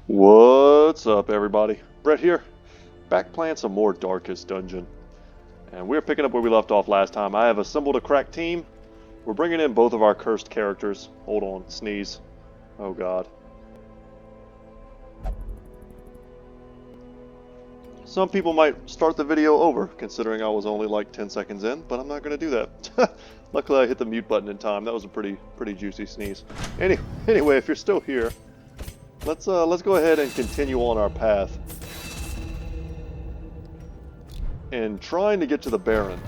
What's up, everybody? Brett here, back playing some more Darkest Dungeon. And we're picking up where we left off last time. I have assembled a crack team. We're bringing in both of our cursed characters. Hold on, sneeze. Oh god. Some people might start the video over, considering I was only like 10 seconds in, but I'm not going to do that. Luckily I hit the mute button in time. That was a pretty juicy sneeze. Anyway, if you're still here, let's go ahead and continue on our path. And trying to get to the Baron.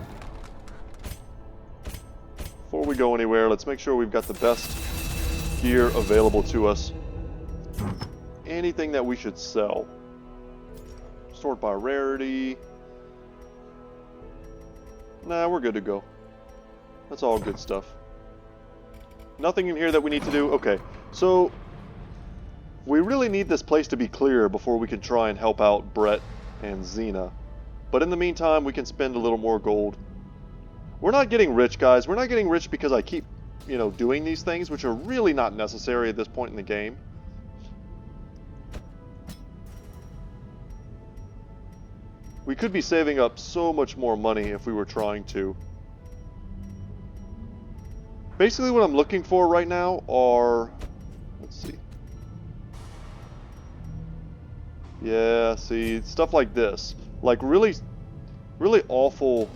Before we go anywhere, let's make sure we've got the best gear available to us. Anything that we should sell. Sort by rarity. Nah, we're good to go. That's all good stuff. Nothing in here that we need to do. Okay, so we really need this place to be clear before we can try and help out Brett and Xena. But in the meantime, we can spend a little more gold. We're not getting rich, guys. We're not getting rich because I keep, doing these things, which are really not necessary at this point in the game. We could be saving up so much more money if we were trying to. Basically what I'm looking for right now are... Let's see. Yeah, see, stuff like this. Like really awful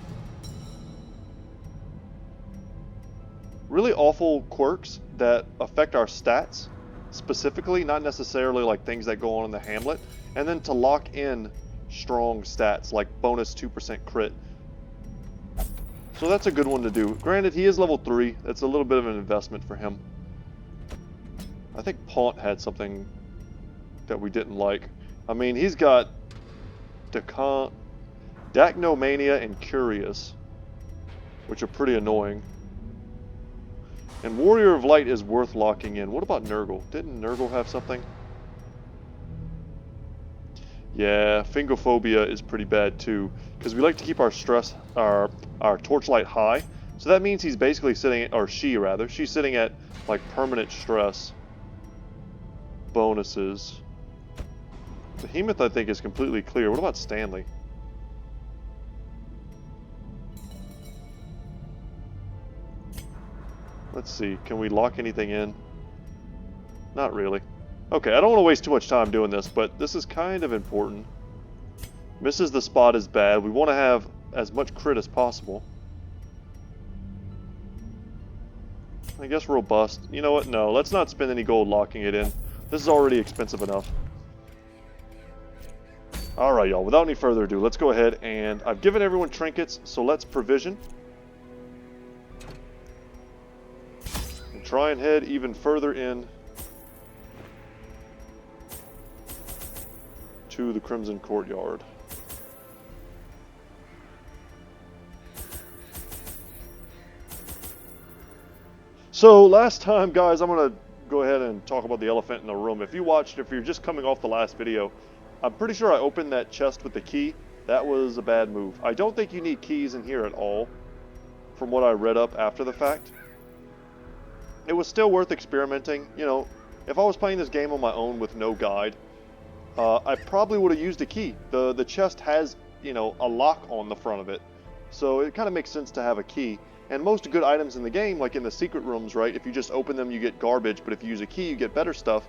quirks that affect our stats specifically, not necessarily like things that go on in the hamlet, and then to lock in strong stats like bonus 2% crit. So that's a good one to do. Granted, he is level 3. That's a little bit of an investment for him. I think Paunt had something that we didn't like. I mean, he's got Dacnomania and Curious, which are pretty annoying. And Warrior of Light is worth locking in. What about Nurgle? Didn't Nurgle have something? Yeah, Fingophobia is pretty bad too, because we like to keep our stress, our torchlight high. So that means he's basically sitting, or she rather, she's sitting at like permanent stress bonuses. Behemoth, I think, is completely clear. What about Stanley? Let's see, can we lock anything in? Not really. Okay, I don't want to waste too much time doing this, but this is kind of important. Misses the spot is bad. We want to have as much crit as possible. I guess robust. You know what? No, let's not spend any gold locking it in. This is already expensive enough. Alright, y'all, without any further ado, let's go ahead and I've given everyone trinkets, so let's provision. And try and head even further in to the Crimson Courtyard. So, last time, guys, I'm going to go ahead and talk about the elephant in the room. If you're just coming off the last video, I'm pretty sure I opened that chest with the key. That was a bad move. I don't think you need keys in here at all, from what I read up after the fact. It was still worth experimenting. You know, if I was playing this game on my own with no guide, I probably would have used a key. The chest has, a lock on the front of it, so it kind of makes sense to have a key. And most good items in the game, like in the secret rooms, right, if you just open them you get garbage, but if you use a key you get better stuff.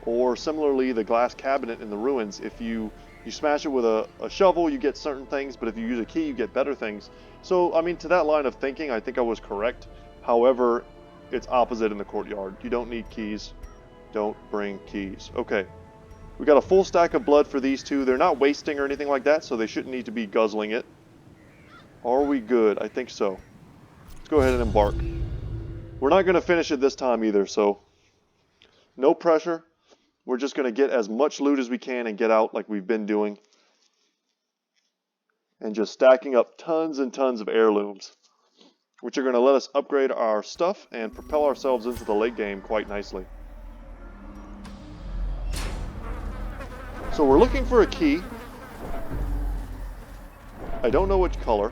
Or similarly, the glass cabinet in the ruins, if you smash it with a shovel you get certain things, but if you use a key you get better things. So, I mean, to that line of thinking, I think I was correct. However, it's opposite in the courtyard. You don't need keys. Don't bring keys. Okay. We got a full stack of blood for these two. They're not wasting or anything like that, so they shouldn't need to be guzzling it. Are we good? I think so. Let's go ahead and embark. We're not going to finish it this time either, so no pressure. We're just going to get as much loot as we can and get out like we've been doing. And just stacking up tons and tons of heirlooms, which are going to let us upgrade our stuff and propel ourselves into the late game quite nicely. So we're looking for a key. I don't know which color.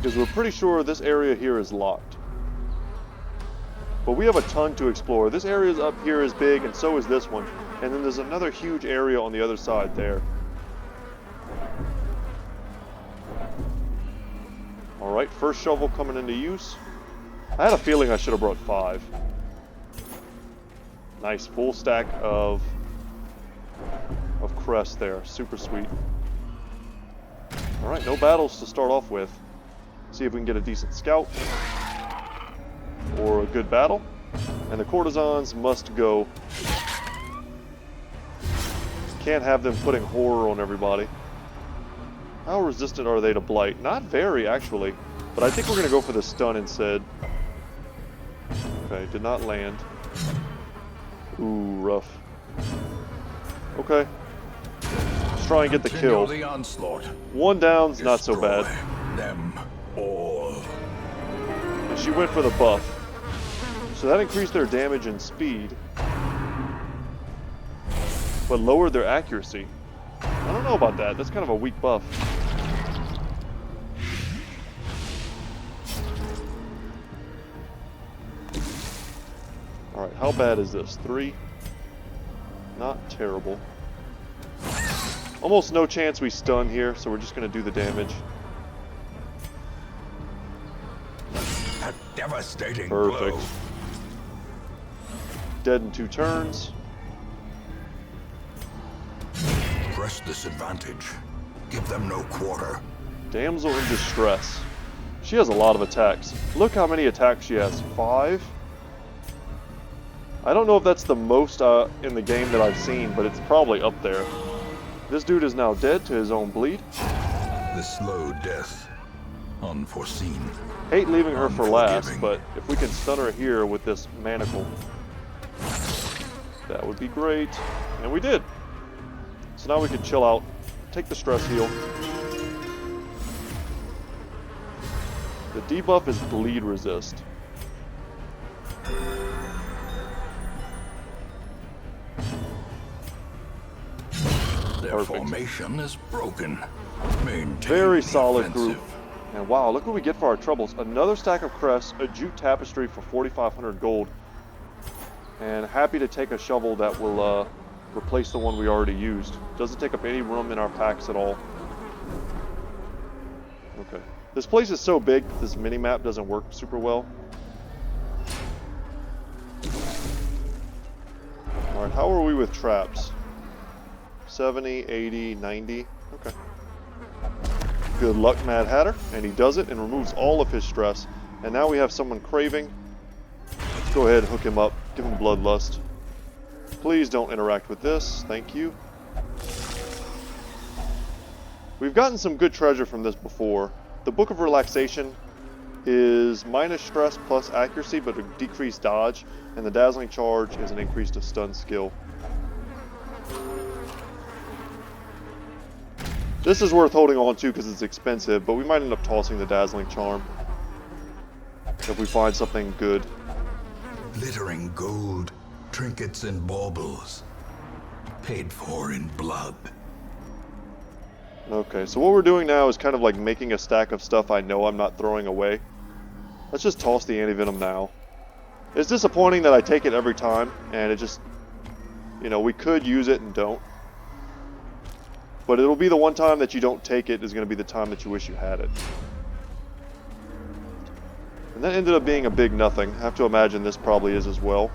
because we're pretty sure this area here is locked. But we have a ton to explore. This area up here is big, and so is this one. And then there's another huge area on the other side there. Alright, first shovel coming into use. I had a feeling I should have brought 5. Nice, full stack of crest there. Super sweet. Alright, no battles to start off with. See if we can get a decent scout. Or a good battle. And the courtesans must go. Can't have them putting horror on everybody. How resistant are they to blight? Not very, actually. But I think we're going to go for the stun instead. Okay, did not land. Ooh, rough. Okay. Let's try and get the kill. The onslaught. 1 down's not so bad. Them all. And she went for the buff. So that increased their damage and speed. But lowered their accuracy. I don't know about that. That's kind of a weak buff. Alright, how bad is this? 3? Not terrible. Almost no chance we stun here, so we're just going to do the damage. A devastating Perfect. blow. Dead in 2 turns. Press this advantage. Give them no quarter. Damsel in distress. She has a lot of attacks. Look how many attacks she has. 5? I don't know if that's the most in the game that I've seen, but it's probably up there. This dude is now dead to his own bleed. The slow death. Unforeseen. Hate leaving her for last, but if we can stun her here with this manacle, that would be great. And we did. So now we can chill out, take the stress heal. The debuff is bleed resist. Their Perfect. formation is broken. Maintain Very the solid offensive. group. And wow, look what we get for our troubles. Another stack of crests, a jute tapestry for 4,500 gold. And happy to take a shovel that will replace the one we already used. Doesn't take up any room in our packs at all. Okay. This place is so big that this mini-map doesn't work super well. Alright, how are we with traps? 70, 80, 90. Okay. Good luck, Mad Hatter. And he does it and removes all of his stress. And now we have someone craving. Let's go ahead and hook him up. Give him bloodlust. Please don't interact with this. Thank you. We've gotten some good treasure from this before. The Book of Relaxation is minus stress plus accuracy, but a decreased dodge. And the Dazzling Charge is an increase to stun skill. This is worth holding on to because it's expensive, but we might end up tossing the Dazzling Charm if we find something good. Glittering gold, trinkets and baubles, paid for in blood. Okay, so what we're doing now is kind of like making a stack of stuff I know I'm not throwing away. Let's just toss the anti-venom now. It's disappointing that I take it every time, and it just, you know, we could use it and don't. But it'll be the one time that you don't take it is going to be the time that you wish you had it. And that ended up being a big nothing. I have to imagine this probably is as well.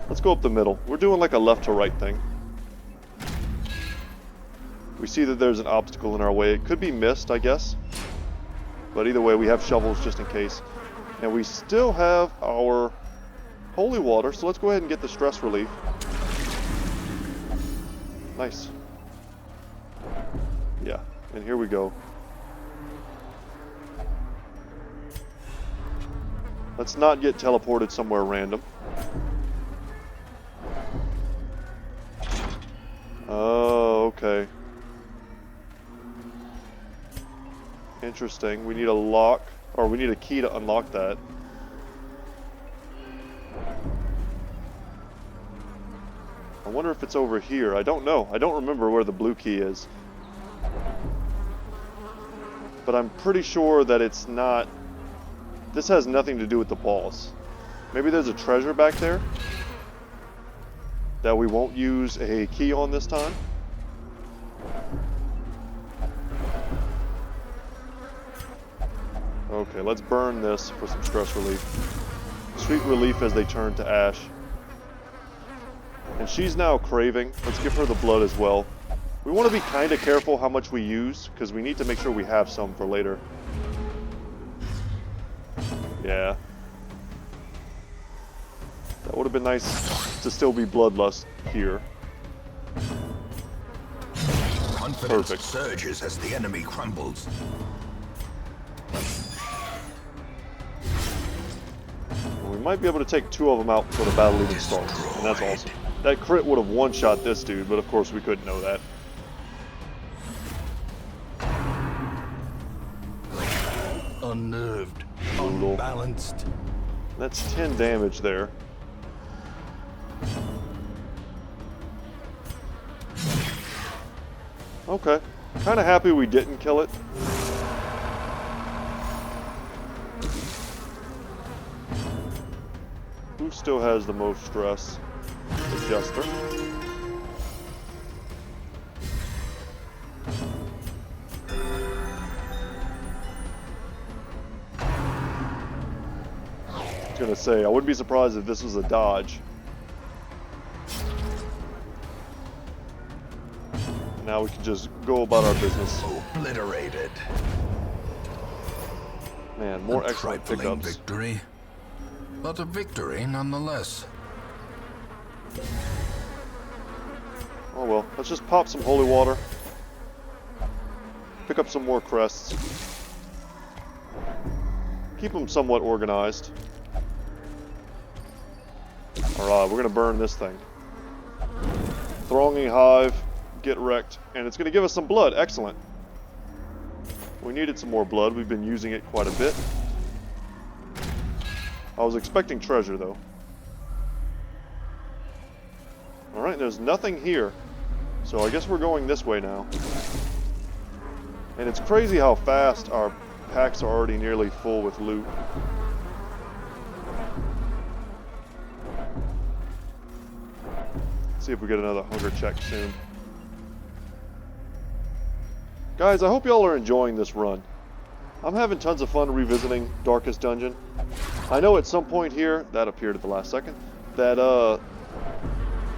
Let's go up the middle. We're doing like a left to right thing. We see that there's an obstacle in our way. It could be missed, I guess. But either way, we have shovels just in case. And we still have our holy water, so let's go ahead and get the stress relief. Nice. Yeah, and here we go. Let's not get teleported somewhere random. Oh, okay. Interesting. We need a lock, or we need a key to unlock that. I wonder if it's over here. I don't know. I don't remember where the blue key is. but I'm pretty sure that it's not... This has nothing to do with the boss. Maybe there's a treasure back there that we won't use a key on this time. Okay, let's burn this for some stress relief. Sweet relief as they turn to ash. And she's now craving. Let's give her the blood as well. We want to be kind of careful how much we use, because we need to make sure we have some for later. Yeah. That would have been nice to still be bloodlust here. Confidence Perfect. surges as the enemy crumbles. We might be able to take 2 of them out before the battle even starts, and that's awesome. That crit would have one-shot this dude, but of course we couldn't know that. Unnerved, Brutal. unbalanced. That's 10 damage there. Okay. Kind of happy we didn't kill it. Who still has the most stress? The Jester. I was gonna say, I wouldn't be surprised if this was a dodge. Now we can just go about our business. Obliterated. Man, more A excellent trifling pickups. victory, but a victory nonetheless. Oh well, let's just pop some holy water. Pick up some more crests. Keep them somewhat organized. Alright, we're gonna burn this thing. Thronging hive, get wrecked, and it's gonna give us some blood. Excellent. We needed some more blood. We've been using it quite a bit. I was expecting treasure though. Alright, there's nothing here. So I guess we're going this way now. And it's crazy how fast our packs are already nearly full with loot. See if we get another hunger check soon. Guys, I hope y'all are enjoying this run. I'm having tons of fun revisiting Darkest Dungeon. I know at some point here, that appeared at the last second, that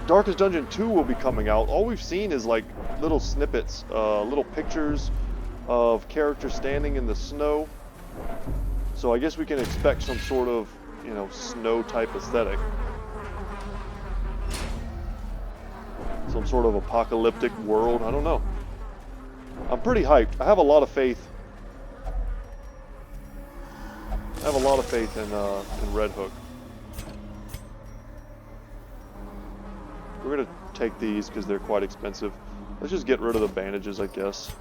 Darkest Dungeon 2 will be coming out. All we've seen is like little snippets, little pictures of characters standing in the snow. So I guess we can expect some sort of, you know, snow type aesthetic. Some sort of apocalyptic world, I don't know. I'm pretty hyped. I have a lot of faith. I have a lot of faith in Red Hook. We're gonna take these because they're quite expensive. Let's just get rid of the bandages, I guess.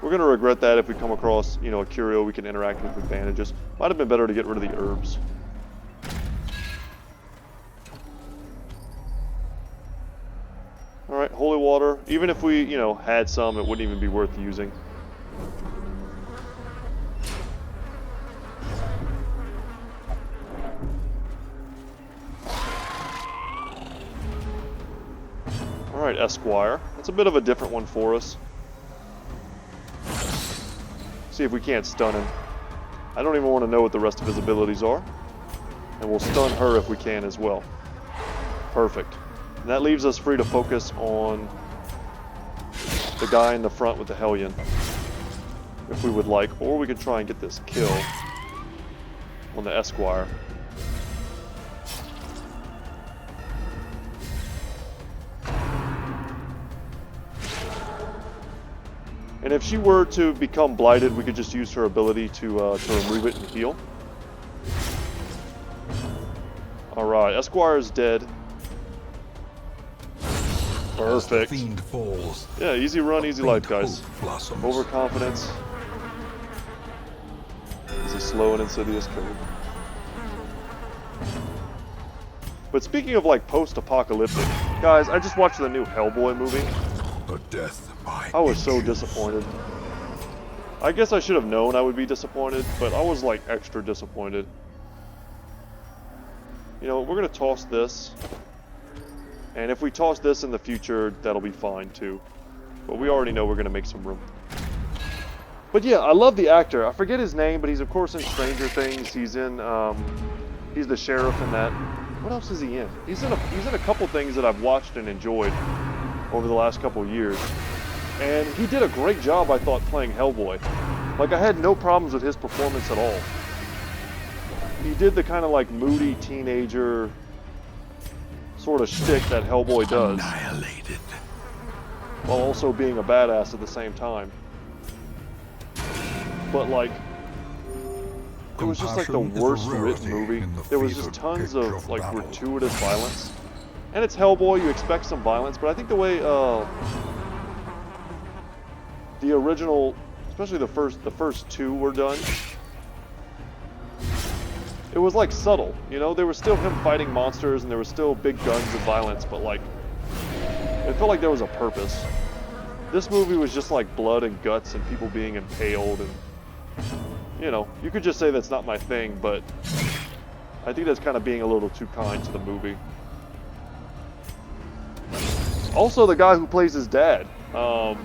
We're gonna regret that if we come across, you know, a curio we can interact with bandages. Might have been better to get rid of the herbs. Alright, holy water. Even if we, you know, had some, it wouldn't even be worth using. Alright, Esquire. That's a bit of a different one for us. See if we can't stun him. I don't even want to know what the rest of his abilities are. And we'll stun her if we can as well. Perfect. And that leaves us free to focus on the guy in the front with the Hellion, if we would like, or we could try and get this kill on the Esquire. And if she were to become blighted, we could just use her ability to remove it and heal. Alright, Esquire is dead. Perfect. The fiend falls. Yeah, easy run, easy life, guys. Blossoms. Overconfidence is a slow and insidious killer. But speaking of like post-apocalyptic, guys, I just watched the new Hellboy movie. A death by I was so inches. disappointed. I guess I should have known I would be disappointed, but I was like extra disappointed. You know, we're going to toss this. And if we toss this in the future, that'll be fine too. But we already know we're going to make some room. But yeah, I love the actor. I forget his name, but he's of course in Stranger Things. He's in, he's the sheriff in that. What else is he in? He's in a couple things that I've watched and enjoyed over the last couple years. And he did a great job, I thought, playing Hellboy. Like, I had no problems with his performance at all. He did the kind of like moody teenager sort of shtick that Hellboy does, Annihilated. while also being a badass at the same time. But like, it was just like the worst written movie. There was just tons of like gratuitous violence. And it's Hellboy, you expect some violence, but I think the way the original, especially the first two were done, it was like subtle, you know? There was still him fighting monsters and there was still big guns and violence, but like, it felt like there was a purpose. This movie was just like blood and guts and people being impaled and, you know, you could just say that's not my thing, but I think that's kind of being a little too kind to the movie. Also, the guy who plays his dad, man,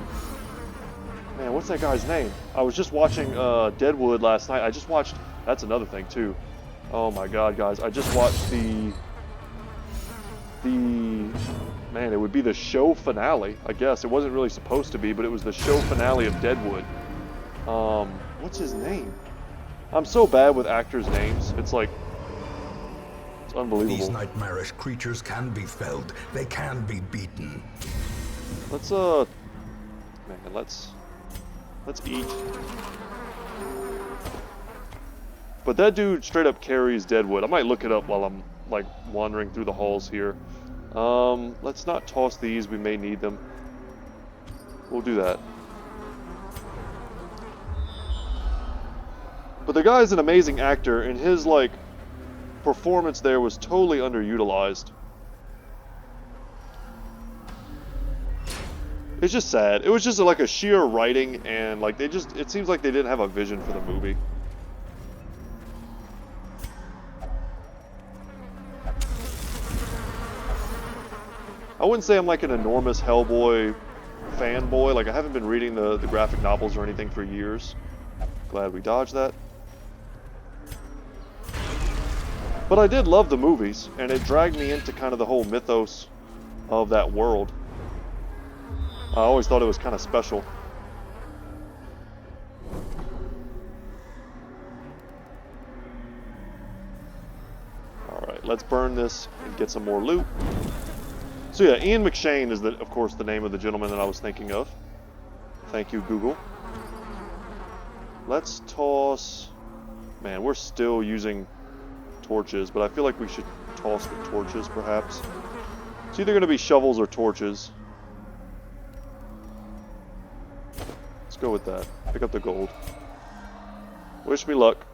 what's that guy's name? I was just watching Deadwood last night. I just watched, that's another thing too. Oh my god, guys, I just watched the man, it would be the show finale, I guess. It wasn't really supposed to be, but it was the show finale of Deadwood. What's his name? I'm so bad with actors' names. It's like, it's unbelievable. These nightmarish creatures can be felled. They can be beaten. Let's eat. But that dude straight up carries Deadwood. I might look it up while I'm like wandering through the halls here. Let's not toss these. We may need them. We'll do that. But the guy's an amazing actor, and his like performance there was totally underutilized. It's just sad. It was just like a sheer writing, and like it seems like they didn't have a vision for the movie. I wouldn't say I'm like an enormous Hellboy fanboy. Like, I haven't been reading the graphic novels or anything for years. Glad we dodged that. But I did love the movies, and it dragged me into kind of the whole mythos of that world. I always thought it was kind of special. Alright, let's burn this and get some more loot. So yeah, Ian McShane is, of course, the name of the gentleman that I was thinking of. Thank you, Google. Let's toss... Man, we're still using torches, but I feel like we should toss the torches, perhaps. It's either going to be shovels or torches. Let's go with that. Pick up the gold. Wish me luck.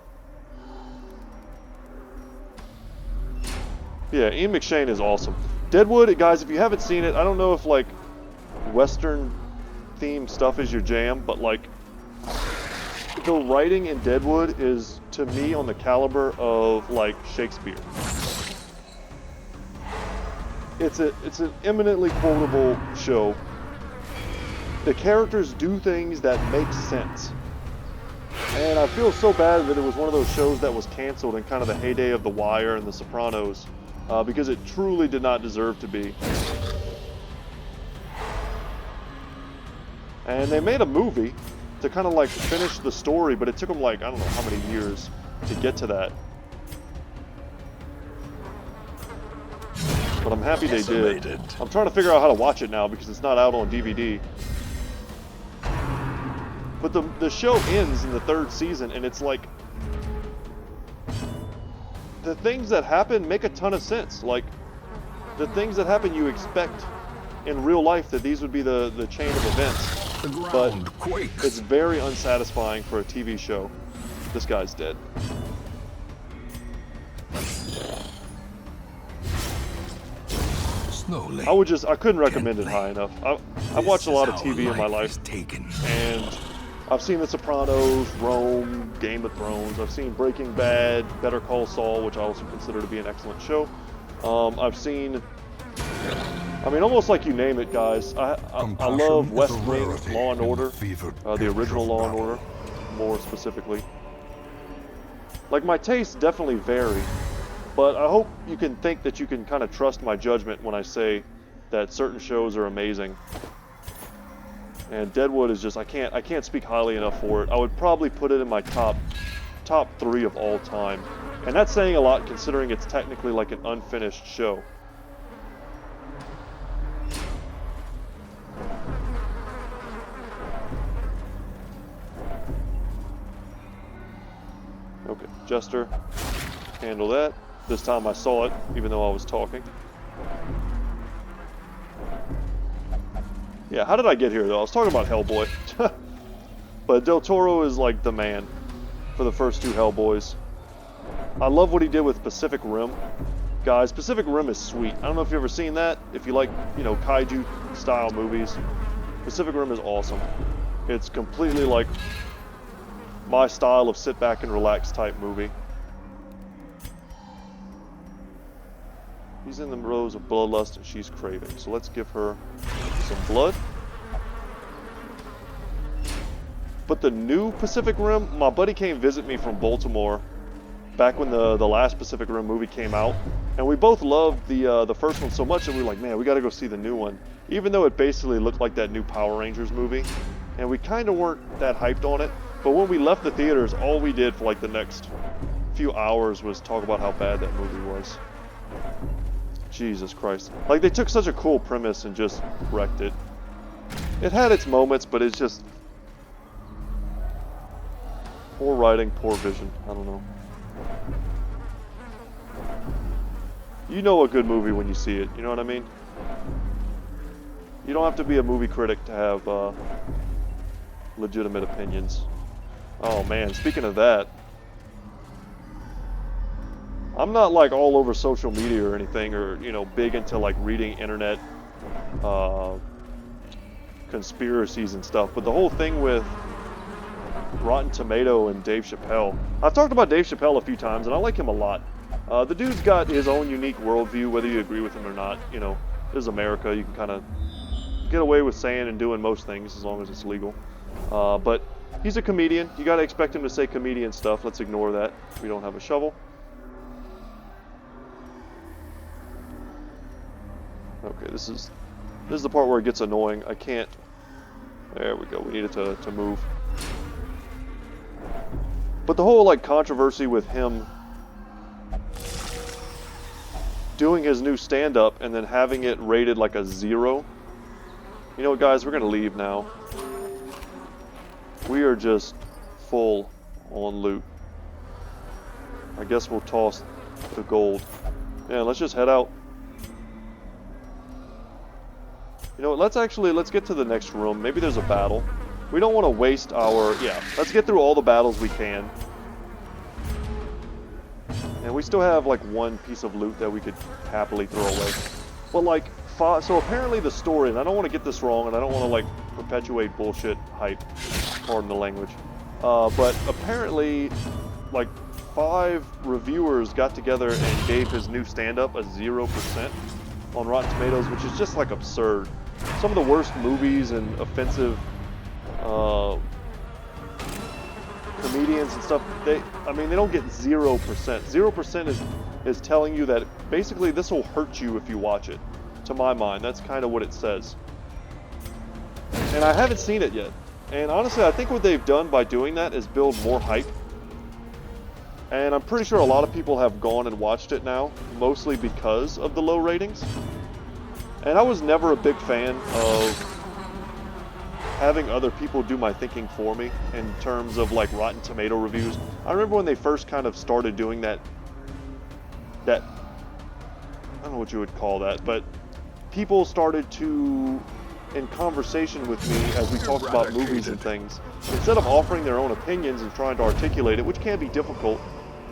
Yeah, Ian McShane is awesome. Deadwood, guys, if you haven't seen it, I don't know if like Western themed stuff is your jam, but like the writing in Deadwood is, to me, on the caliber of like Shakespeare. It's an eminently quotable show. The characters do things that make sense. And I feel so bad that it was one of those shows that was canceled in kind of the heyday of The Wire and The Sopranos. Because it truly did not deserve to be. And they made a movie to kind of like finish the story, but it took them like, I don't know how many years to get to that. But I'm happy they did. I'm trying to figure out how to watch it now because it's not out on DVD. But the show ends in the 3rd season, and it's like, the things that happen make a ton of sense. Like, the things that happen you expect in real life that these would be the chain of events. The ground but quakes. It's very unsatisfying for a TV show. This guy's dead. Slowly. I couldn't recommend it high enough. I've watched a lot of TV in my life, taken. and I've seen The Sopranos, Rome, Game of Thrones. I've seen Breaking Bad, Better Call Saul, which I also consider to be an excellent show. I've seen, I mean, almost like you name it, guys. I love West Wing, Law and Order, the original Law and Order, more specifically. Like, my tastes definitely vary, but I hope you can think that you can kind of trust my judgment when I say that certain shows are amazing. And Deadwood is just, I can't speak highly enough for it. I would probably put it in my top 3 of all time. And that's saying a lot considering it's technically like an unfinished show. Okay, Jester, handle that. This time I saw it, even though I was talking. Yeah, how did I get here, though? I was talking about Hellboy. But Del Toro is, like, the man for the first 2 Hellboys. I love what he did with Pacific Rim. Guys, Pacific Rim is sweet. I don't know if you've ever seen that. If you like, you know, kaiju-style movies, Pacific Rim is awesome. It's completely, like, my style of sit-back-and-relax type movie. He's in the rows of bloodlust and she's craving. So let's give her some blood. But the new Pacific Rim, my buddy came visit me from Baltimore back when the last Pacific Rim movie came out. And we both loved the first one so much that we were like, man, we gotta go see the new one. Even though it basically looked like that new Power Rangers movie. And we kind of weren't that hyped on it. But when we left the theaters, all we did for like the next few hours was talk about how bad that movie was. Jesus Christ. Like, they took such a cool premise and just wrecked it. It had its moments, but it's just... poor writing, poor vision. I don't know. You know a good movie when you see it, you know what I mean? You don't have to be a movie critic to have legitimate opinions. Oh man, speaking of that, I'm not like all over social media or anything, or, you know, big into like reading internet conspiracies and stuff, but the whole thing with Rotten Tomato and Dave Chappelle, I've talked about Dave Chappelle a few times and I like him a lot. The dude's got his own unique worldview, whether you agree with him or not. You know, this is America, you can kind of get away with saying and doing most things as long as it's legal. But he's a comedian, you gotta expect him to say comedian stuff. Let's ignore that. We don't have a shovel. Okay, this is the part where it gets annoying. I can't... There we go. We need it to move. But the whole, like, controversy with him doing his new stand-up and then having it rated like a 0. You know what, guys? We're going to leave now. We are just full on loot. I guess we'll toss the gold. Yeah, let's just head out. You know what, let's get to the next room. Maybe there's a battle. We don't want to waste our... Yeah, let's get through all the battles we can. And we still have, like, 1 piece of loot that we could happily throw away. But, like, so apparently the story, and I don't want to get this wrong, and I don't want to, like, perpetuate bullshit hype, pardon the language. But apparently, like, 5 reviewers got together and gave his new stand-up a 0% on Rotten Tomatoes, which is just, like, absurd. Some of the worst movies and offensive comedians and stuff, they don't get 0%. 0% is telling you that basically this will hurt you if you watch it. To my mind, that's kind of what it says. And I haven't seen it yet. And honestly, I think what they've done by doing that is build more hype. And I'm pretty sure a lot of people have gone and watched it now, mostly because of the low ratings. And I was never a big fan of having other people do my thinking for me in terms of like Rotten Tomato reviews. I remember when they first kind of started doing that, I don't know what you would call that, but people started to, in conversation with me as we talked about movies and things, instead of offering their own opinions and trying to articulate it, which can be difficult,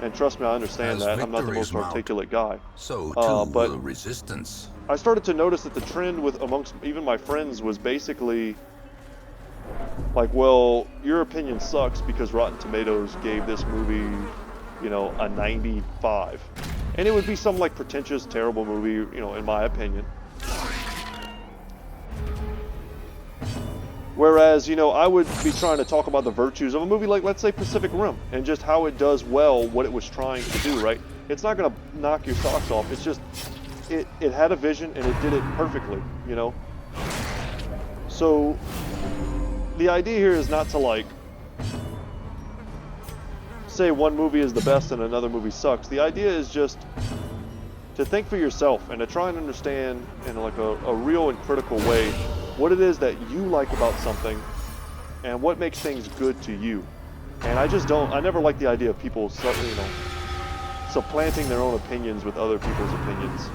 and trust me, I understand that, I'm not the most articulate guy. So too will resistance. I started to notice that the trend with amongst even my friends was basically Like, well, your opinion sucks because Rotten Tomatoes gave this movie, you know, a 95. And it would be some like pretentious, terrible movie, you know, in my opinion. Whereas, you know, I would be trying to talk about the virtues of a movie like, let's say, Pacific Rim, and just how it does well what it was trying to do, right? It's not going to knock your socks off. It's just, it had a vision and it did it perfectly, you know? So, the idea here is not to, like, say one movie is the best and another movie sucks. The idea is just to think for yourself and to try and understand in like a real and critical way what it is that you like about something and what makes things good to you. And I never like the idea of people, you know, supplanting their own opinions with other people's opinions.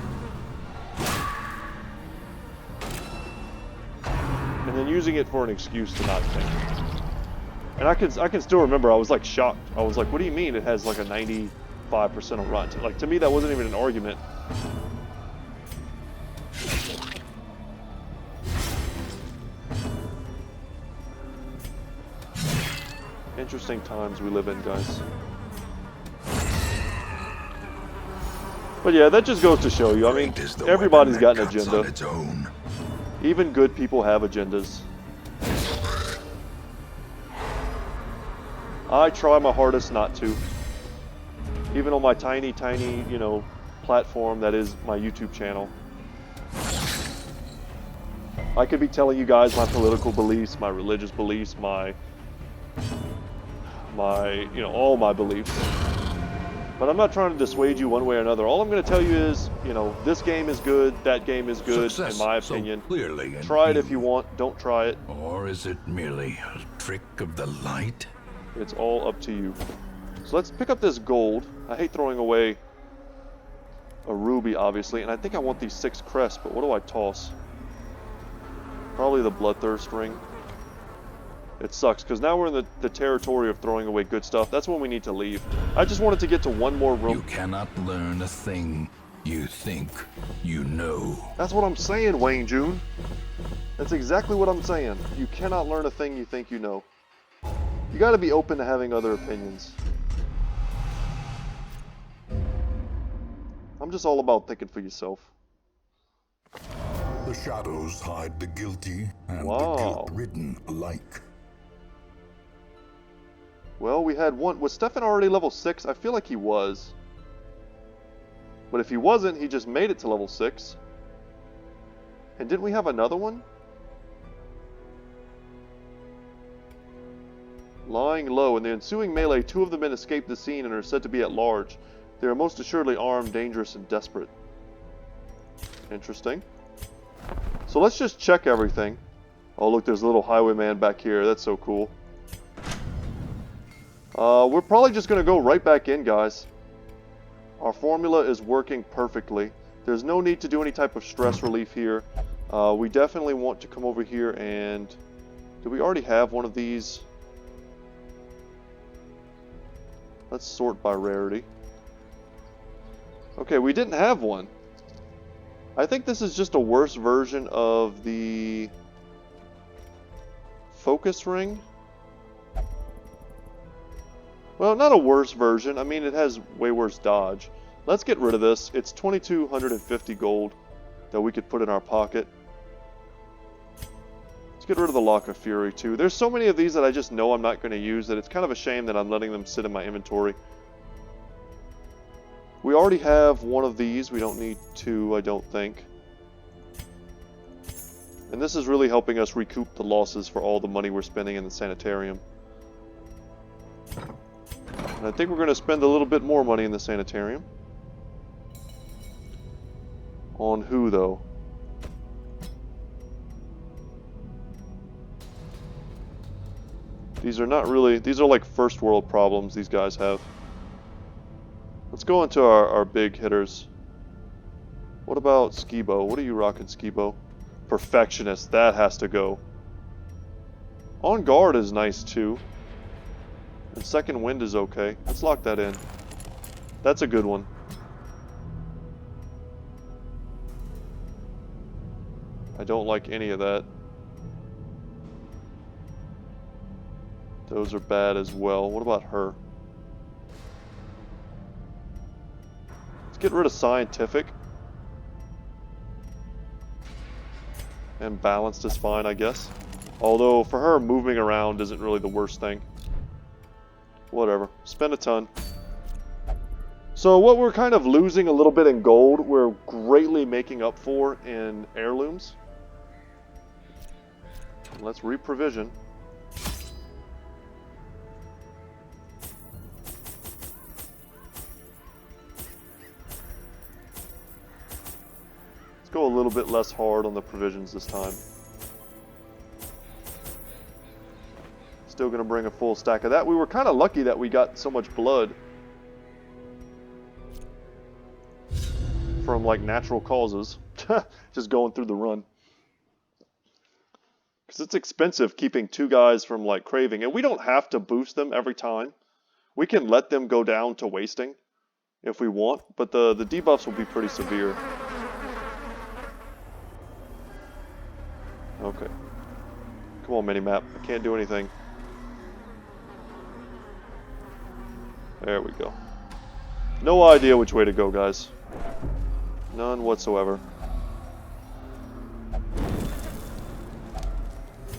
And then using it for an excuse to not think. And I can still remember, I was like shocked. I was like, what do you mean it has like a 95% of Rotten? Like, to me that wasn't even an argument. Interesting times we live in, guys. But yeah, that just goes to show you, I mean, everybody's got an agenda. Even good people have agendas. I try my hardest not to. Even on my tiny, you know, platform that is my YouTube channel. I could be telling you guys my political beliefs, my religious beliefs, my, you know, all my beliefs. But I'm not trying to dissuade you one way or another. All I'm going to tell you is, you know, this game is good, that game is good, in my opinion. So try it if you want, don't try it. Or is it merely a trick of the light? It's all up to you. So let's pick up this gold. I hate throwing away a ruby, obviously, and I think I want these 6 crests, but what do I toss? Probably the bloodthirst ring. It sucks, because now we're in the territory of throwing away good stuff. That's when we need to leave. I just wanted to get to one more room. You cannot learn a thing you think you know. That's what I'm saying, Wayne June. That's exactly what I'm saying. You cannot learn a thing you think you know. You gotta be open to having other opinions. I'm just all about thinking for yourself. The shadows hide the guilty and Wow. the guilt-ridden alike. Well, we had one. Was Stefan already level 6? I feel like he was. But if he wasn't, he just made it to level 6. And didn't we have another one? Lying low. In the ensuing melee, 2 of the men escaped the scene and are said to be at large. They are most assuredly armed, dangerous, and desperate. Interesting. So let's just check everything. Oh, look, there's a little highwayman back here. That's so cool. We're probably just going to go right back in, guys. Our formula is working perfectly. There's no need to do any type of stress relief here. We definitely want to come over here and... Do we already have one of these? Let's sort by rarity. Okay, we didn't have one. I think this is just a worse version of the focus ring. Well, not a worse version. I mean, it has way worse dodge. Let's get rid of this. It's 2,250 gold that we could put in our pocket. Let's get rid of the Lock of Fury, too. There's so many of these that I just know I'm not going to use that it's kind of a shame that I'm letting them sit in my inventory. We already have one of these. We don't need 2, I don't think. And this is really helping us recoup the losses for all the money we're spending in the sanitarium. And I think we're going to spend a little bit more money in the sanitarium. On who, though? These are not really... These are like first world problems these guys have. Let's go into our big hitters. What about Skibo? What are you rocking, Skibo? Perfectionist. That has to go. On guard is nice, too. And second wind is okay. Let's lock that in. That's a good one. I don't like any of that. Those are bad as well. What about her? Let's get rid of scientific. And balanced is fine, I guess. Although, for her, moving around isn't really the worst thing. Whatever. Spend a ton. So what we're kind of losing a little bit in gold, we're greatly making up for in heirlooms. Let's reprovision. Let's go a little bit less hard on the provisions this time. Still going to bring a full stack of that. We were kind of lucky that we got so much blood from like natural causes. Just going through the run. Because it's expensive keeping two guys from like craving. And we don't have to boost them every time. We can let them go down to wasting if we want. But the debuffs will be pretty severe. Okay. Come on, minimap. I can't do anything. There we go. No idea which way to go, guys. None whatsoever.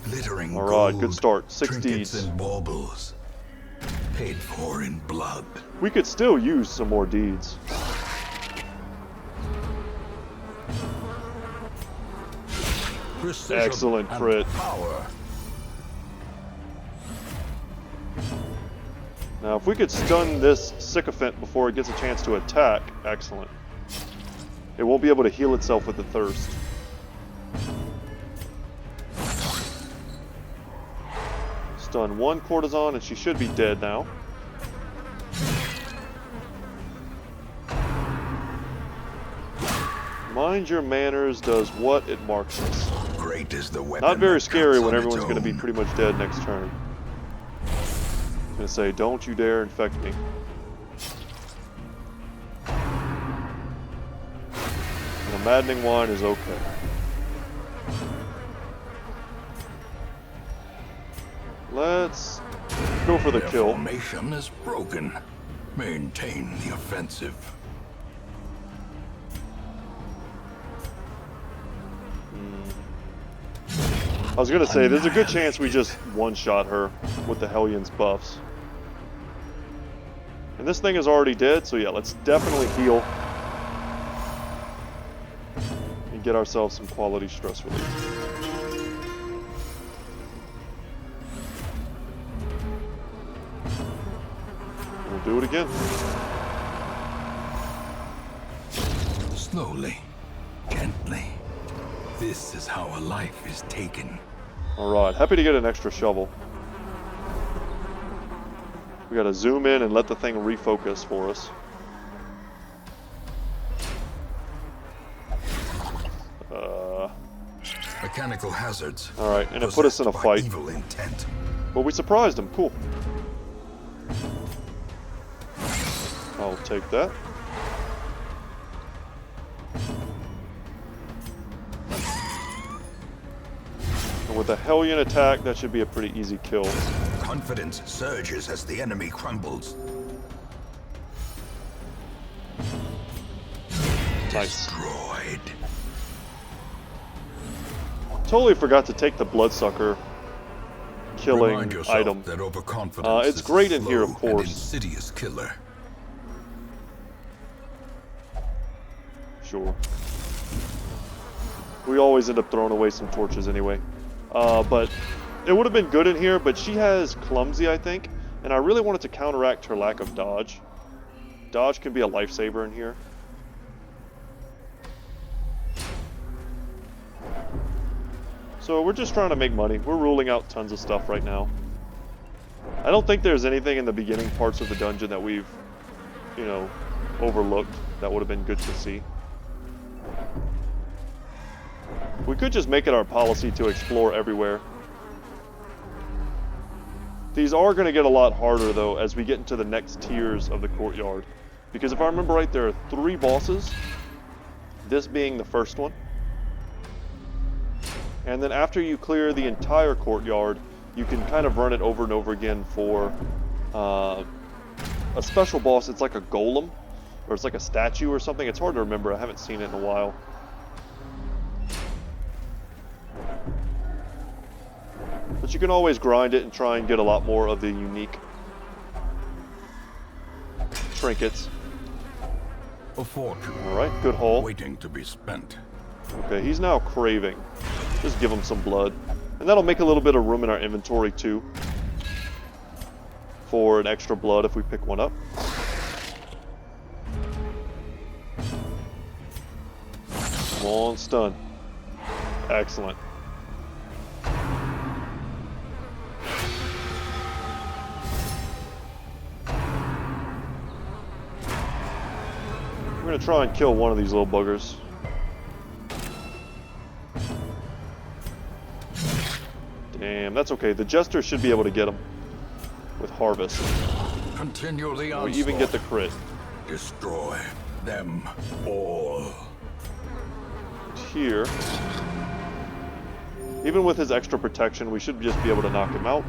Glittering Alright, gold, good start. 6 trinkets deeds. and baubles, paid for in blood. We could still use some more deeds. Precision Excellent and crit. Power. Now, if we could stun this sycophant before it gets a chance to attack, excellent. It won't be able to heal itself with the thirst. Stun one courtesan, and she should be dead now. Mind your manners does what it marks us. Great is the weapon. Not very that scary cuts when on everyone's its going to be own. pretty much dead next turn. I'm going to say, don't you dare infect me. And a maddening wine is okay. Let's go for the Their kill. formation is broken. Maintain the offensive. I was going to say, there's a good chance we just one-shot her with the Hellion's buffs. And this thing is already dead, so yeah, let's definitely heal. And get ourselves some quality stress relief. We'll do it again. Slowly, gently. This is how a life is taken. Alright, happy to get an extra shovel. We gotta zoom in and let the thing refocus for us. Mechanical hazards. Alright, and it put us in a possessed by fight. Evil intent. But we surprised him, cool. I'll take that. And with a Hellion attack, that should be a pretty easy kill. Confidence surges as the enemy crumbles. Nice. Destroyed. Totally forgot to take the Bloodsucker killing Remind yourself item. that overconfidence It's is great a in here, of slow and course. insidious killer. Sure. We always end up throwing away some torches anyway. But it would have been good in here, but she has Clumsy, I think. And I really wanted to counteract her lack of dodge. Dodge can be a lifesaver in here. So we're just trying to make money. We're ruling out tons of stuff right now. I don't think there's anything in the beginning parts of the dungeon that we've, you know, overlooked that would have been good to see. We could just make it our policy to explore everywhere. These are going to get a lot harder, though, as we get into the next tiers of the courtyard. Because if I remember right, there are 3 bosses, this being the first one. And then after you clear the entire courtyard, you can kind of run it over and over again for a special boss. It's like a golem, or it's like a statue or something. It's hard to remember. I haven't seen it in a while. But you can always grind it and try and get a lot more of the unique trinkets. A fortune. Alright, good haul. Waiting to be spent. Okay, he's now craving. Just give him some blood. And that'll make a little bit of room in our inventory too, for an extra blood if we pick one up. Come on, stun. Excellent. We're gonna try and kill one of these little buggers. Damn, that's okay. The Jester should be able to get him with Harvest. Continue the onslaught. We even get the crit. Destroy them all. Here, even with his extra protection, we should just be able to knock him out.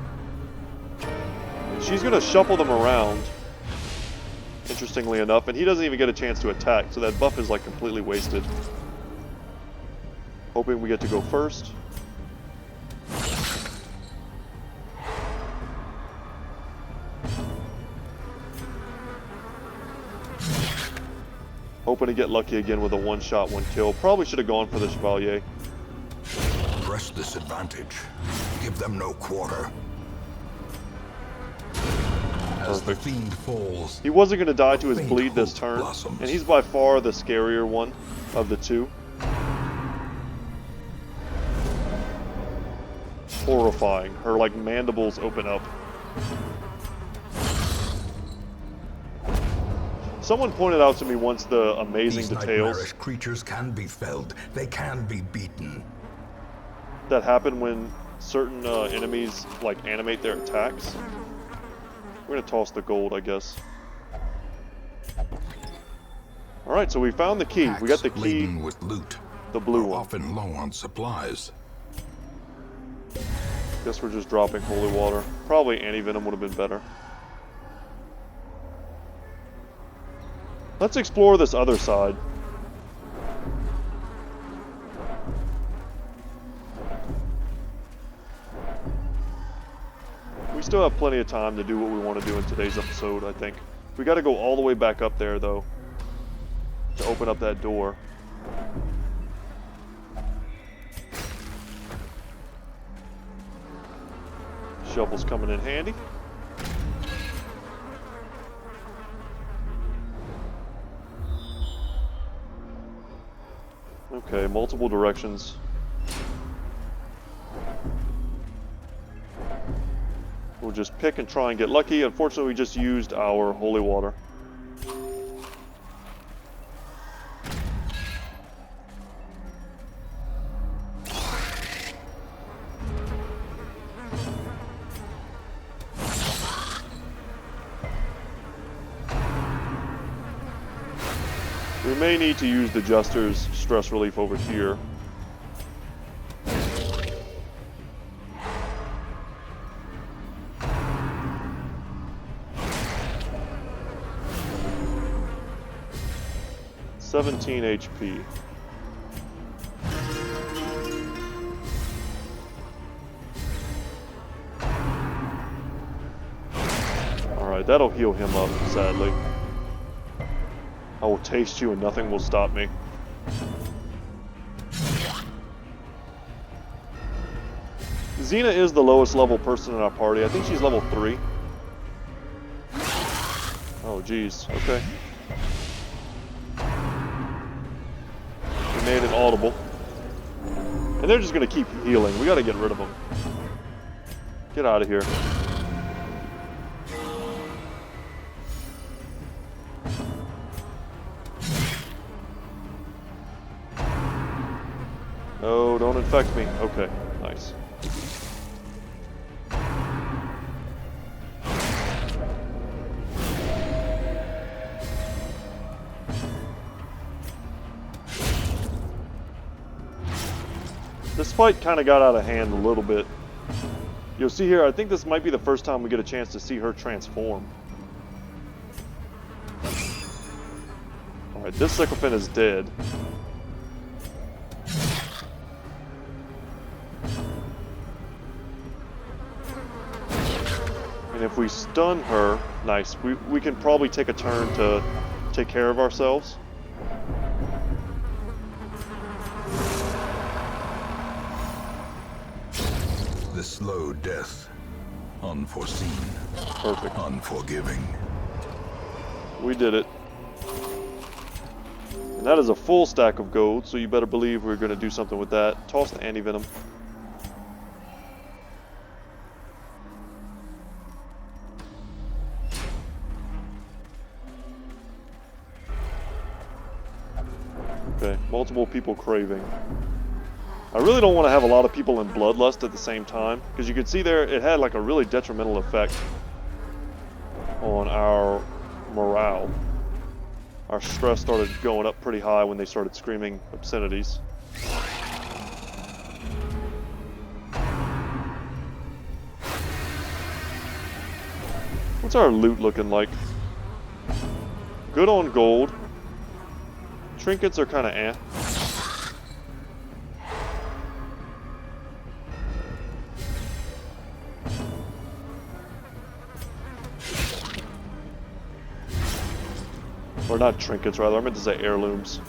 She's gonna shuffle them around, interestingly enough, and he doesn't even get a chance to attack, so that buff is like completely wasted. Hoping we get to go first. Hoping to get lucky again with a one-shot, one-kill. Probably should have gone for the Chevalier. Press this advantage. Give them no quarter. As the fiend falls, he wasn't going to die to his faint bleed this hope turn, blossoms. and he's by far the scarier one of the two. Horrifying. Her, like, mandibles open up. Someone pointed out to me once the amazing These details nightmarish creatures can be felled. They can be beaten. that happen when certain enemies, like, animate their attacks. We're gonna toss the gold, I guess. Alright, so we found the key. We got the Packs key, laden with loot. the blue Are one. often low on supplies. Guess we're just dropping holy water. Probably anti-venom would have been better. Let's explore this other side. We still have plenty of time to do what we want to do in today's episode, I think. We got to go all the way back up there, though, to open up that door. Shovel's coming in handy. Okay, multiple directions. We'll just pick and try and get lucky. Unfortunately, we just used our holy water. We may need to use the Jester's stress relief over here. (17 HP). Alright, that'll heal him up, sadly. I will taste you and nothing will stop me. Xena is the lowest level person in our party. I think she's level 3. Oh, geez. Okay. We made it audible. And they're just going to keep healing. We got to get rid of them. Get out of here. Oh, don't infect me. Okay, nice. This fight kind of got out of hand a little bit You'll see here, I think this might be the first time we get a chance to see her transform. Alright, this sycophant is dead. And if we stun her, nice, we can probably take a turn to take care of ourselves. The slow death. Unforeseen. Perfect. Unforgiving. We did it. And that is a full stack of gold, so you better believe we're going to do something with that. Toss the anti-venom. Okay, multiple people craving. I really don't want to have a lot of people in Bloodlust at the same time, because you can see there it had like a really detrimental effect on our morale. Our stress started going up pretty high when they started screaming obscenities. What's our loot looking like? Good on gold. Trinkets are kind of eh. Or not trinkets, rather. I meant to say heirlooms.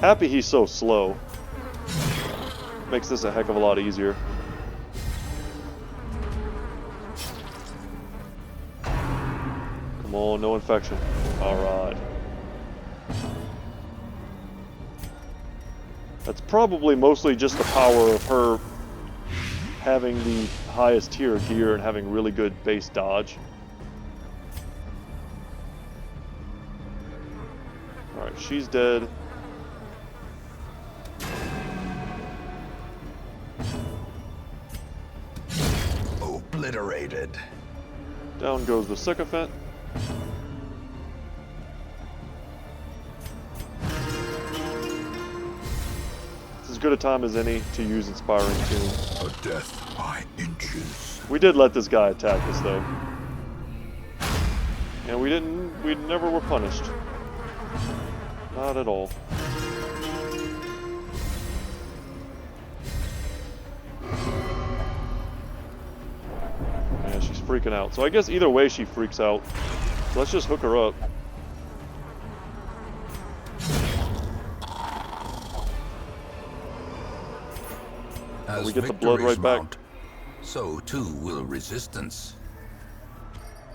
Happy he's so slow. Makes this a heck of a lot easier. Come on, no infection. Alright. That's probably mostly just the power of her having the highest tier of gear and having really good base dodge. Alright, she's dead. Obliterated. Down goes the sycophant. It's as good a time as any to use Inspiring Tune. A death by inches. We did let this guy attack us though. And we never were punished. Not at all. Yeah, she's freaking out. So I guess either way she freaks out. So let's just hook her up. As we get the blood right back. So too will resistance.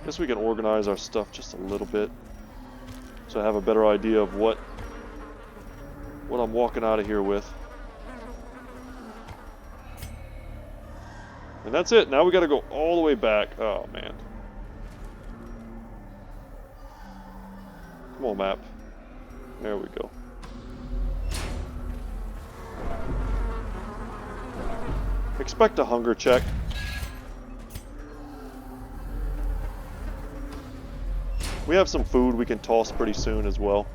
Guess we can organize our stuff just a little bit, so I have a better idea of what I'm walking out of here with. And that's it. Now we got to go all the way back. Oh man. Come on, map. There we go. Expect a hunger check. We have some food we can toss pretty soon as well.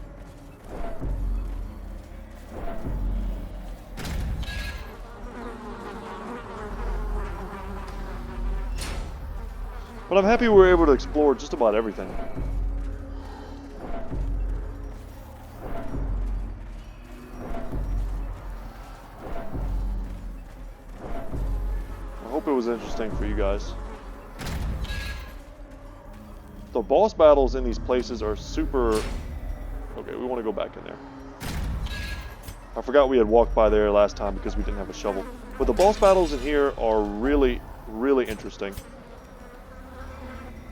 But I'm happy we were able to explore just about everything. I hope it was interesting for you guys. The boss battles in these places are super... Okay, we want to go back in there. I forgot we had walked by there last time because we didn't have a shovel. But the boss battles in here are really, really interesting.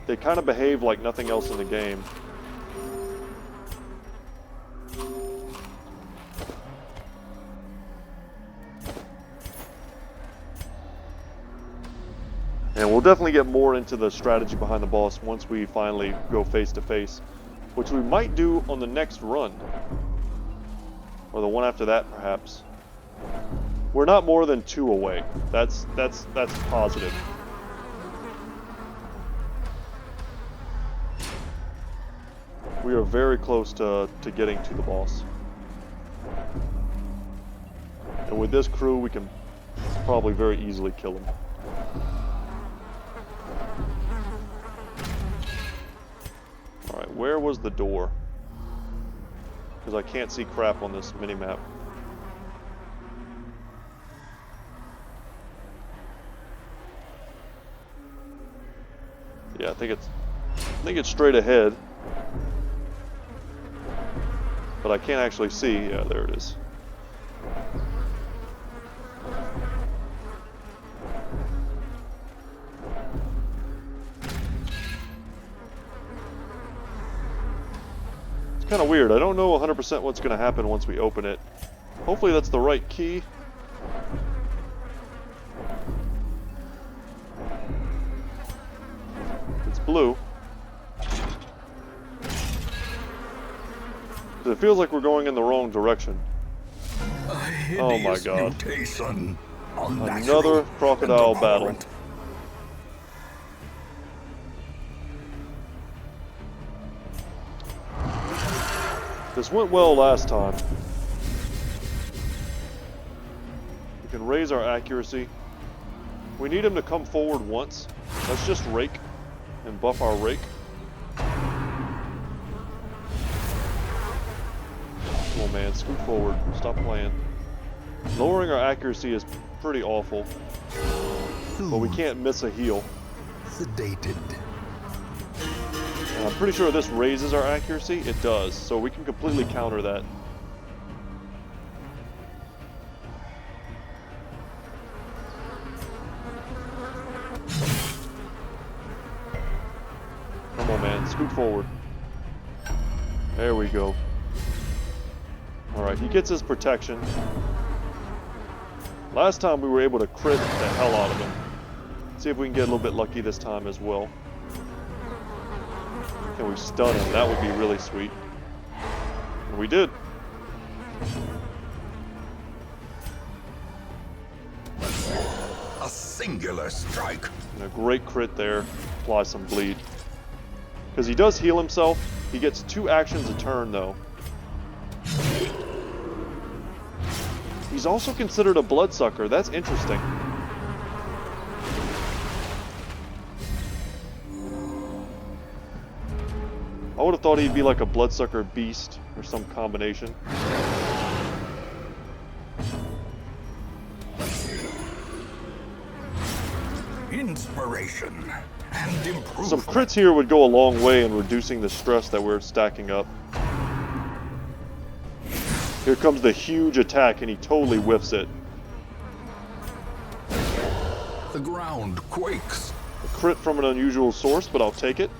They kind of behave like nothing else in the game. And we'll definitely get more into the strategy behind the boss once we finally go face to face, which we might do on the next run. Or the one after that, perhaps. We're not more than 2 away. That's positive. We are very close to getting to the boss. And And with this crew, we can probably very easily kill him. Alright, where was the door? Because I can't see crap on this mini-map. Yeah, I think it's straight ahead. But I can't actually see. Yeah, there it is. It's kind of weird. I don't know 100% what's going to happen once we open it. Hopefully that's the right key. It's blue. It feels like we're going in the wrong direction. Oh my god. Another crocodile battle. This went well last time. We can raise our accuracy. We need him to come forward once. Let's just rake and buff our rake. Come on, man, scoot forward. Stop playing. Lowering our accuracy is pretty awful. But we can't miss a heal. Sedated. And I'm pretty sure this raises our accuracy. It does, so we can completely counter that. Come on, man, scoot forward. There we go. Alright, he gets his protection. Last time we were able to crit the hell out of him. See if we can get a little bit lucky this time as well. Can we stun him? That would be really sweet. And we did. A singular strike. And a great crit there. Apply some bleed. Because he does heal himself. He gets 2 actions a turn though. He's also considered a bloodsucker. That's interesting. I would have thought he'd be like a bloodsucker beast or some combination. Inspiration and improvement. Some crits here would go a long way in reducing the stress that we're stacking up. Here comes the huge attack, and he totally whiffs it. The ground quakes. A crit from an unusual source, but I'll take it.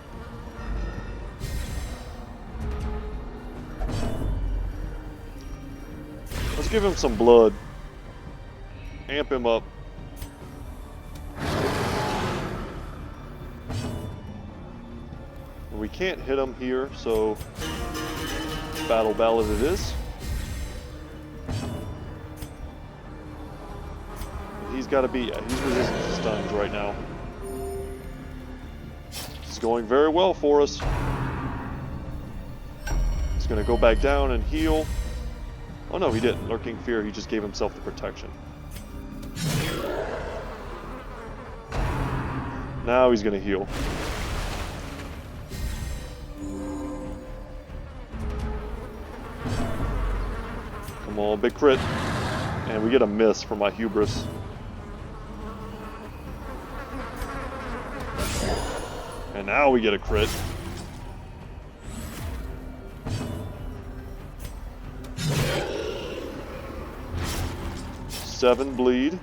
Let's give him some blood. Amp him up. We can't hit him here, so battle ballad it is. He's got to be, he's resistant to stuns right now. It's going very well for us. He's going to go back down and heal. Oh no, he didn't. Lurking Fear, he just gave himself the protection. Now he's going to heal. Come on, big crit. And we get a miss for my hubris. And now we get a crit. Seven bleed.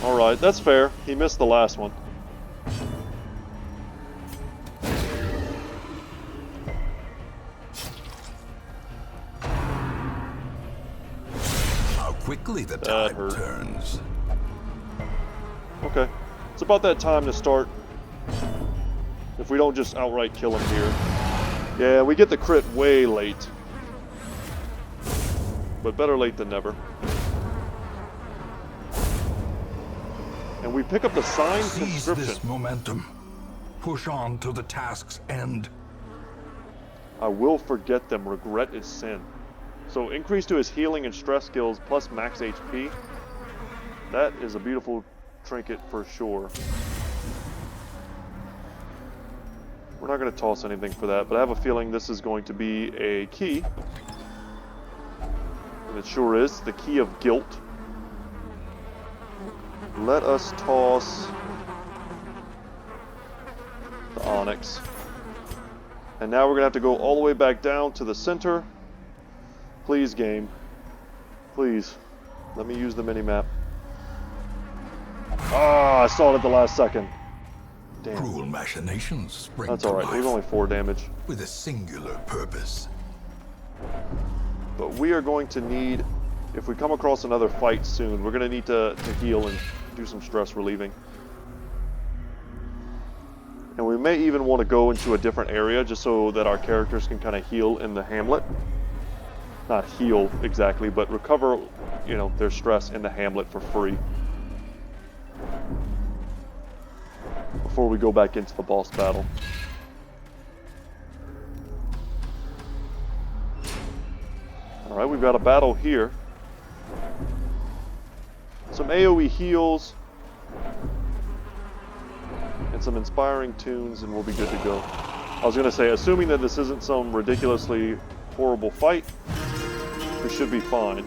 Alright, that's fair. He missed the last one. How quickly the tide turns. Okay. It's about that time to start. If we don't just outright kill him here. Yeah, we get the crit way late. But better late than never. And we pick up the signed conscription. Seize this momentum. Push on to the task's end. I will forget them. Regret is sin. So increase to his healing and stress skills plus max HP. That is a beautiful trinket for sure. We're not going to toss anything for that, but I have a feeling this is going to be a key. And it sure is, the key of guilt. Let us toss the onyx. And now we're going to have to go all the way back down to the center. Please, game. Please. Let me use the mini-map. Ah, I saw it at the last second. Damn. Cruel machinations spring That's to alright, it was only life 4 damage. with a singular purpose. But we are going to need, if we come across another fight soon, we're going to need to heal and do some stress relieving. And we may even want to go into a different area just so that our characters can kind of heal in the hamlet. Not heal exactly, but recover, you know, their stress in the hamlet for free. Before we go back into the boss battle. Alright, we've got a battle here. Some AoE heals. And some inspiring tunes, and we'll be good to go. I was going to say, assuming that this isn't some ridiculously horrible fight, we should be fine.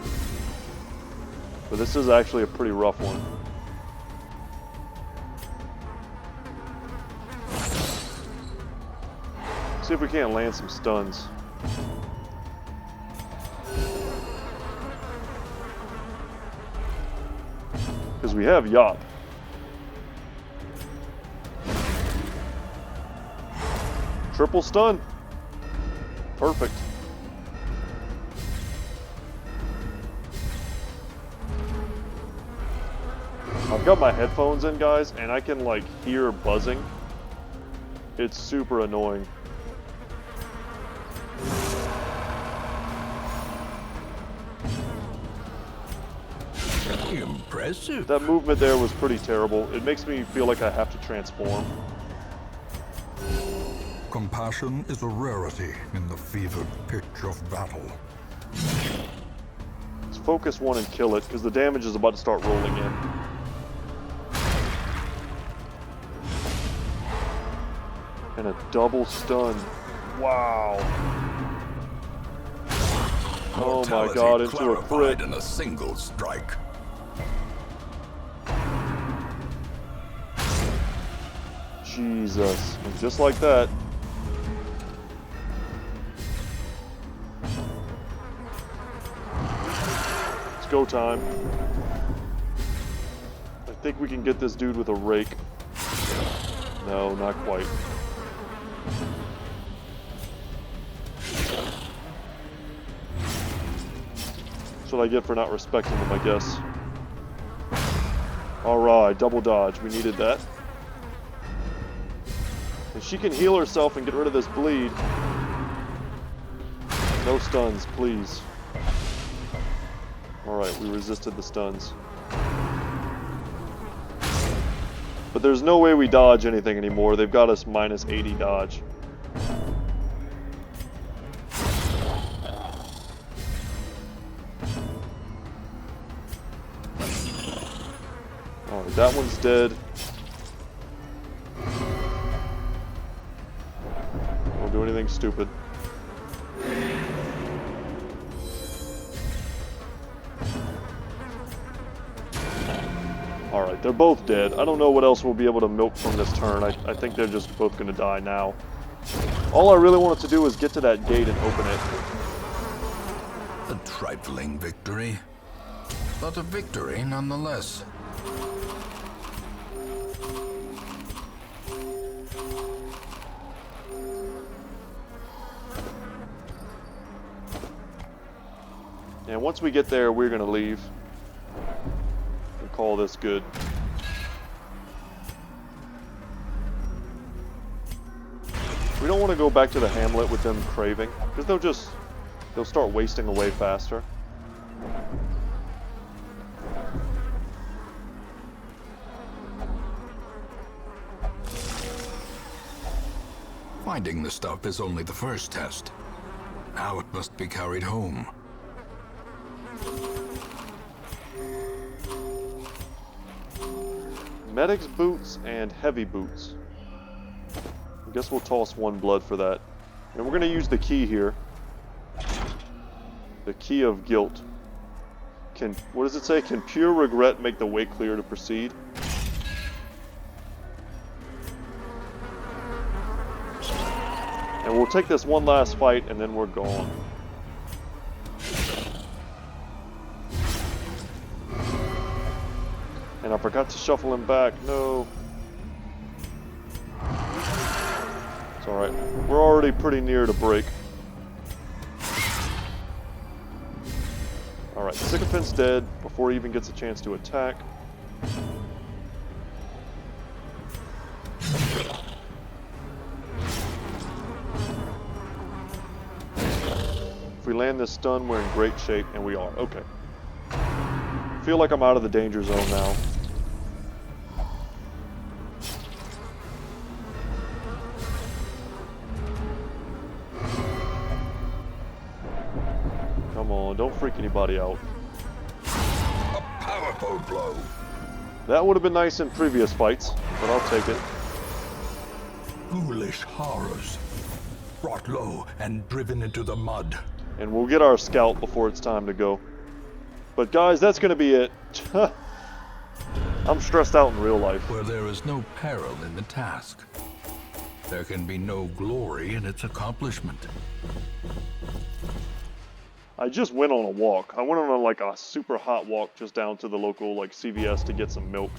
But this is actually a pretty rough one. See if we can't land some stuns. Because we have Yop. Triple stun. Perfect. I've got my headphones in, guys, and I can, like, hear buzzing. It's super annoying. Impressive. That movement there was pretty terrible. It makes me feel like I have to transform. Compassion is a rarity in the fevered pitch of battle. Let's focus one and kill it, because the damage is about to start rolling in. And a double stun. Wow. Oh my god, into a crit. In a single strike. Jesus. And just like that. It's go time. I think we can get this dude with a rake. No, not quite. That's what I get for not respecting him, I guess. Alright, double dodge. We needed that. And she can heal herself and get rid of this bleed. No stuns, please. Alright, we resisted the stuns. But there's no way we dodge anything anymore. They've got us minus 80 dodge. Alright, that one's dead. Don't do anything stupid. Alright, they're both dead. I don't know what else we'll be able to milk from this turn. I think they're just both going to die now. All I really wanted to do was get to that gate and open it. A trifling victory, but a victory nonetheless. And once we get there, we're going to leave. And call this good. We don't want to go back to the hamlet with them craving, because they'll start wasting away faster. Finding the stuff is only the first test. Now it must be carried home. Medic's boots and heavy boots. I guess we'll toss 1 blood for that. And we're going to use the key here. The key of guilt. What does it say? Can pure regret make the way clear to proceed? And we'll take this one last fight and then we're gone. And I forgot to shuffle him back. No. It's alright. We're already pretty near to break. Alright, Sycophant's dead before he even gets a chance to attack. If we land this stun, we're in great shape, and we are. Okay. Feel like I'm out of the danger zone now. Come on, don't freak anybody out. A powerful blow. That would have been nice in previous fights, but I'll take it. Foolish horrors. Brought low and driven into the mud. And we'll get our scout before it's time to go. But guys, that's going to be it. I'm stressed out in real life. Where there is no peril in the task, there can be no glory in its accomplishment. I just went on a walk. I went on like a super hot walk just down to the local like CVS to get some milk.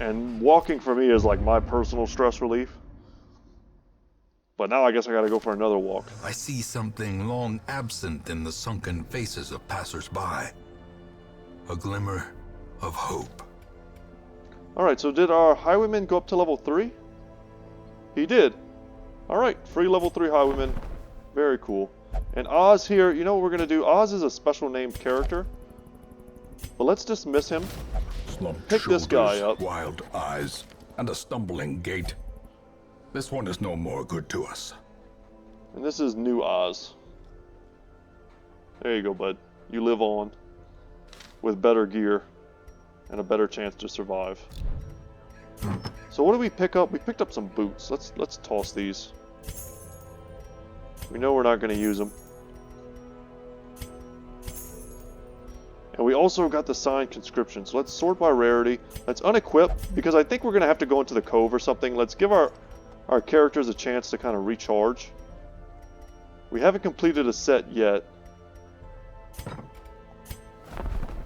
And walking for me is like my personal stress relief. But now I guess I gotta go for another walk. I see something long absent in the sunken faces of passers-by. A glimmer of hope. Alright, so did our highwayman go up to level 3? He did. Alright, free level 3 highwayman. Very cool. And Oz here, you know what we're gonna do? Oz is a special named character. But let's dismiss him. Slumped Pick this guy shoulders, up. wild eyes, and a stumbling gait. This one is no more good to us. And this is new Oz. There you go, bud. You live on. With better gear. And a better chance to survive. So what did we pick up? We picked up some boots. Let's toss these. We know we're not going to use them. And we also got the signed conscription. So let's sort by rarity. Let's unequip, because I think we're going to have to go into the cove or something. Let's give our characters a chance to kind of recharge. We haven't completed a set yet.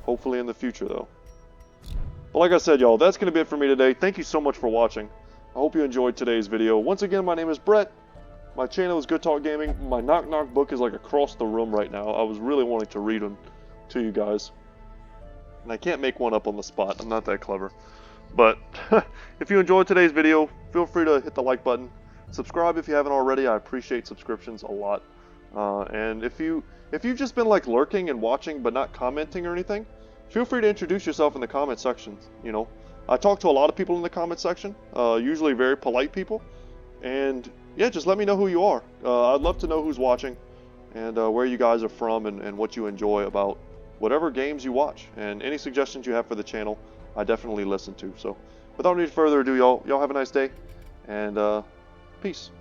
Hopefully in the future, though. But like I said, y'all, that's going to be it for me today. Thank you so much for watching. I hope you enjoyed today's video. Once again, my name is Brett. My channel is Goodtalk Gaming. My Knock Knock book is like across the room right now. I was really wanting to read them to you guys. And I can't make one up on the spot. I'm not that clever. But if you enjoyed today's video, feel free to hit the like button. Subscribe if you haven't already. I appreciate subscriptions a lot. And if you've just been like lurking and watching but not commenting or anything, feel free to introduce yourself in the comment section. You know, I talk to a lot of people in the comment section, usually very polite people. And yeah, just let me know who you are. I'd love to know who's watching and where you guys are from and what you enjoy about whatever games you watch. And any suggestions you have for the channel, I definitely listen to. So without any further ado, y'all have a nice day and peace.